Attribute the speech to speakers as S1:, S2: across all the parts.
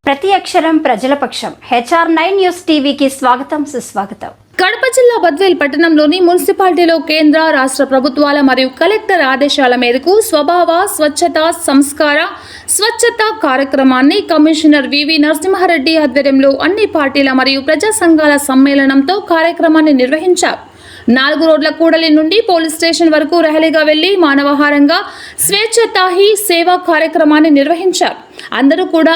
S1: ప్రతి అక్షరం ప్రజల పక్షం. HR9 న్యూస్ టీవీకి స్వాగతం, సుస్వాగతం.
S2: కడప జిల్లా బద్వేల్ పట్టణంలోని మున్సిపాలిటీలో కేంద్ర రాష్ట్ర ప్రభుత్వాల మరియు కలెక్టర్ ఆదేశాల మేరకు స్వభావ స్వచ్ఛత సంస్కార స్వచ్ఛత కార్యక్రమాన్ని కమిషనర్ వివి నరసింహారెడ్డి ఆధ్వర్యంలో అన్ని పార్టీల మరియు ప్రజా సంఘాల సమ్మేళనంతో కార్యక్రమాన్ని నిర్వహించారు. 4 రోడ్ల కూడలి నుండి పోలీస్ స్టేషన్ వరకు ర్యాలీగా వెళ్లి మానవహారంగా స్వేచ్ఛతా హీ సేవా కార్యక్రమాన్ని నిర్వహించారు. అందరూ కూడా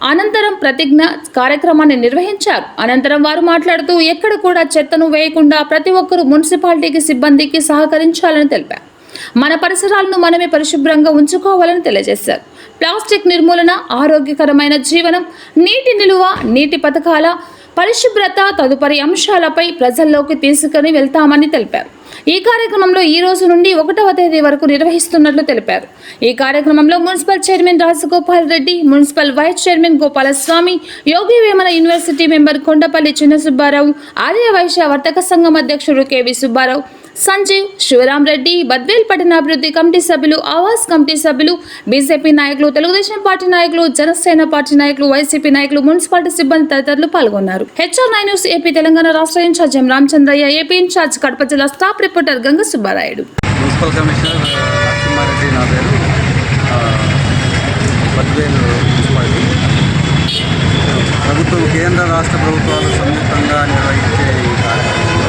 S2: అనంతరం ప్రతిజ్ఞ కార్యక్రమాన్ని నిర్వహించారు. అనంతరం వారు మాట్లాడుతూ ఎక్కడ కూడా చెత్తను వేయకుండా ప్రతి ఒక్కరూ మున్సిపాలిటీకి సిబ్బందికి సహకరించాలని తెలిపారు. మన పరిసరాలను మనమే పరిశుభ్రంగా ఉంచుకోవాలని తెలియజేశారు. ప్లాస్టిక్ నిర్మూలన, ఆరోగ్యకరమైన జీవనం, నీటి నిలువ, నీటి పథకాల పరిశుభ్రత తదుపరి అంశాలపై ప్రజల్లోకి తీసుకుని వెళ్తామని తెలిపారు. ఈ కార్యక్రమంలో ఈ రోజు నుండి 1వ తేదీ వరకు నిర్వహిస్తున్నట్లు తెలిపారు. ఈ కార్యక్రమంలో municipal chairman Rajagopal Reddy, municipal vice chairman Gopalaswamy, Yogi Vemana university member Kondapalli Chinna Subbarao, Arya Vysya వర్తక సంఘం అధ్యక్షుడు కేవి సుబ్బారావు, సంజీవ్, శివరాం రెడ్డి, బద్వేల్ పట్టణాభివృద్ధి కమిటీ సభ్యులు, ఆవాస్ కమిటీ సభ్యులు, బీజేపీ నాయకులు, తెలుగుదేశం పార్టీ నాయకులు, జనసేన పార్టీ నాయకులు, వైసీపీ నాయకులు, మున్సిపాలిటీ సిబ్బంది తదితరులు పాల్గొన్నారు. HR9 న్యూస్ ఏపీ తెలంగాణ రాష్ట్ర in charge Ramachandraiah, AP in charge Kadapa జిల్లా staff reporter Ganga Subbarayudu.
S3: Municipal commissioner Narasimha Reddy నా పేరు. బద్వేల్ మున్సిపాలిటీ ప్రభుత్వం, కేంద్ర రాష్ట్ర ప్రభుత్వాలు సంయుక్తంగా నిర్వహించే ఈ కార్యక్రమంలో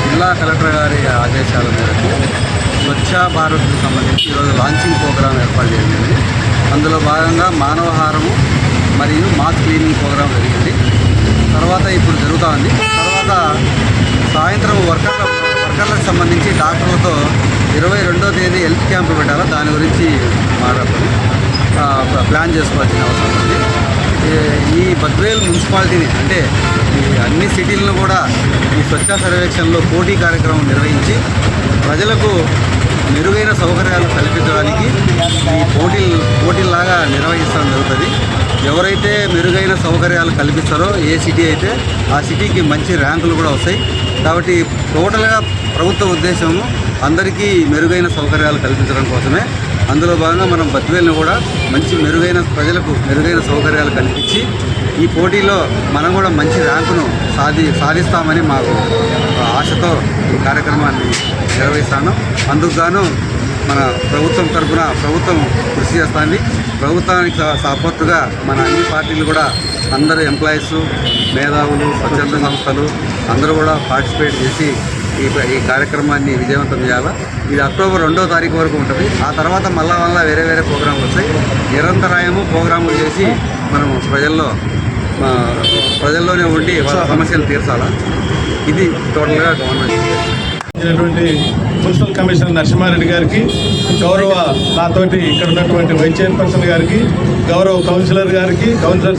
S3: జిల్లా కలెక్టర్ గారి ఆదేశాల మేరకు స్వచ్ఛ భారత్కు సంబంధించి ఈరోజు లాంచింగ్ ప్రోగ్రాం ఏర్పాటు జరిగింది. అందులో భాగంగా మానవహారము మరియు మాస్ క్లీనింగ్ ప్రోగ్రాం జరిగింది. తర్వాత ఇప్పుడు జరుగుతూ ఉంది. తర్వాత సాయంత్రం వర్కర్లకు సంబంధించి డాక్టర్లతో 22వ తేదీ హెల్త్ క్యాంపు పెట్టాలో దాని గురించి మాట్లాడుతుంది, ప్లాన్ చేసుకోవాల్సిన అవసరం ఉంది. ఈ బద్వేల్ మున్సిపాలిటీని అంటే ఈ అన్ని సిటీలను కూడా ఈ స్వచ్ఛ సర్వేక్షణలో పోటీ కార్యక్రమం నిర్వహించి ప్రజలకు మెరుగైన సౌకర్యాలు కల్పించడానికి ఈ పోటీల్లాగా నిర్వహించడం జరుగుతుంది. ఎవరైతే మెరుగైన సౌకర్యాలు కల్పిస్తారో ఏ సిటీ అయితే ఆ సిటీకి మంచి ర్యాంకులు కూడా వస్తాయి. కాబట్టి టోటల్గా ప్రభుత్వ ఉద్దేశము అందరికీ మెరుగైన సౌకర్యాలు కల్పించడం కోసమే. అందులో భాగంగా మనం బద్వేల్ని కూడా మెరుగైన ప్రజలకు మెరుగైన సౌకర్యాలు కల్పించి ఈ పోటీలో మనం కూడా మంచి ర్యాంకును సాధిస్తామని మాకు ఆశతో ఈ కార్యక్రమాన్ని నిర్వహిస్తాను. అందుకు గాను మన ప్రభుత్వం తరఫున ప్రభుత్వం కృషి చేస్తుంది. ప్రభుత్వానికి సపోర్టుగా మన అన్ని పార్టీలు కూడా అందరు ఎంప్లాయీస్, మేధావులు, స్వచ్ఛంద సంస్థలు అందరూ కూడా పార్టిసిపేట్ చేసి ఈ కార్యక్రమాన్ని విజయవంతం చేయాలి. ఇది అక్టోబర్ 2వ తారీఖు వరకు ఉంటుంది. ఆ తర్వాత మళ్ళా వేరే ప్రోగ్రాంలు వస్తాయి. నిరంతరాయము ప్రోగ్రాములు చేసి మనం ప్రజల్లోనే ఉండి వాళ్ళ సమస్యలు తీర్చాలా. ఇది టోటల్గా గవర్నమెంట్
S4: మున్సిపల్ కమిషనర్ నరసింహారెడ్డి గారికి, గౌరవ నాతోటి ఇక్కడ ఉన్నటువంటి వైస్ చైర్పర్సన్ గారికి, గౌరవ కౌన్సిలర్స్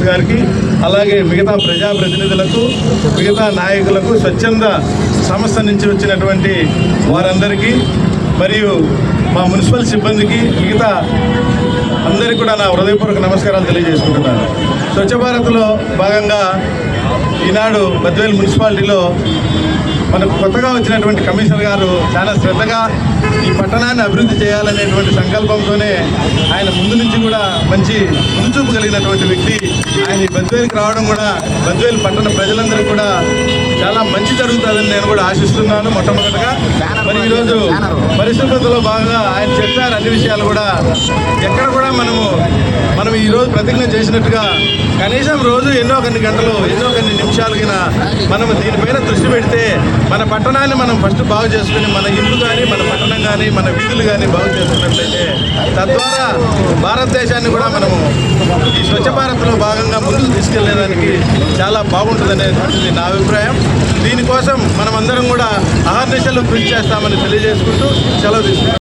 S4: గారికి, అలాగే మిగతా ప్రజాప్రతినిధులకు, మిగతా నాయకులకు, స్వచ్ఛంద సంస్థ నుంచి వచ్చినటువంటి వారందరికీ మరియు మా మున్సిపల్ సిబ్బందికి, మిగతా అందరికీ కూడా నా హృదయపూర్వక నమస్కారాలు తెలియజేసుకుంటున్నాను. స్వచ్ఛ భారత్లో భాగంగా ఈనాడు బద్వేల్ మున్సిపాలిటీలో మనకు కొత్తగా వచ్చినటువంటి కమిషనర్ గారు చాలా శ్రద్ధగా ఈ పట్టణాన్ని అభివృద్ధి చేయాలనేటువంటి సంకల్పంతోనే ఆయన ముందు నుంచి కూడా మంచి ముందుచూపు కలిగినటువంటి వ్యక్తి. ఆయన ఈ బద్వేల్కి రావడం కూడా బద్వేల్ పట్టణ ప్రజలందరూ కూడా చాలా మంచి జరుగుతుందని నేను కూడా ఆశిస్తున్నాను. మొట్టమొదటిగా మరి ఈరోజు పరిశుభ్రతలో భాగంగా ఆయన చెప్పారు అన్ని విషయాలు కూడా. ఎక్కడ కూడా మనం ఈరోజు ప్రతిజ్ఞ చేసినట్టుగా కనీసం రోజు ఎన్నో కొన్ని గంటలు, ఎన్నో కొన్ని నిమిషాలుగిన మనం దీనిపైన దృష్టి పెడితే మన పట్టణాన్ని మనం ఫస్ట్ బాగు చేసుకుని మన ఇల్లు కానీ, మన పట్టణం కానీ, మన వీధులు కానీ బాగు చేసుకున్నట్లయితే తద్వారా భారతదేశాన్ని కూడా మనము ఈ స్వచ్ఛ భారత్లో భాగంగా ముందుకు తీసుకెళ్లేదానికి చాలా బాగుంటుందనేటువంటిది నా అభిప్రాయం. దీనికోసం మనమందరం కూడా అహర్నిశలు కృషి చేస్తామని తెలియజేసుకుంటూ సెలవు తీసుకుంటాం.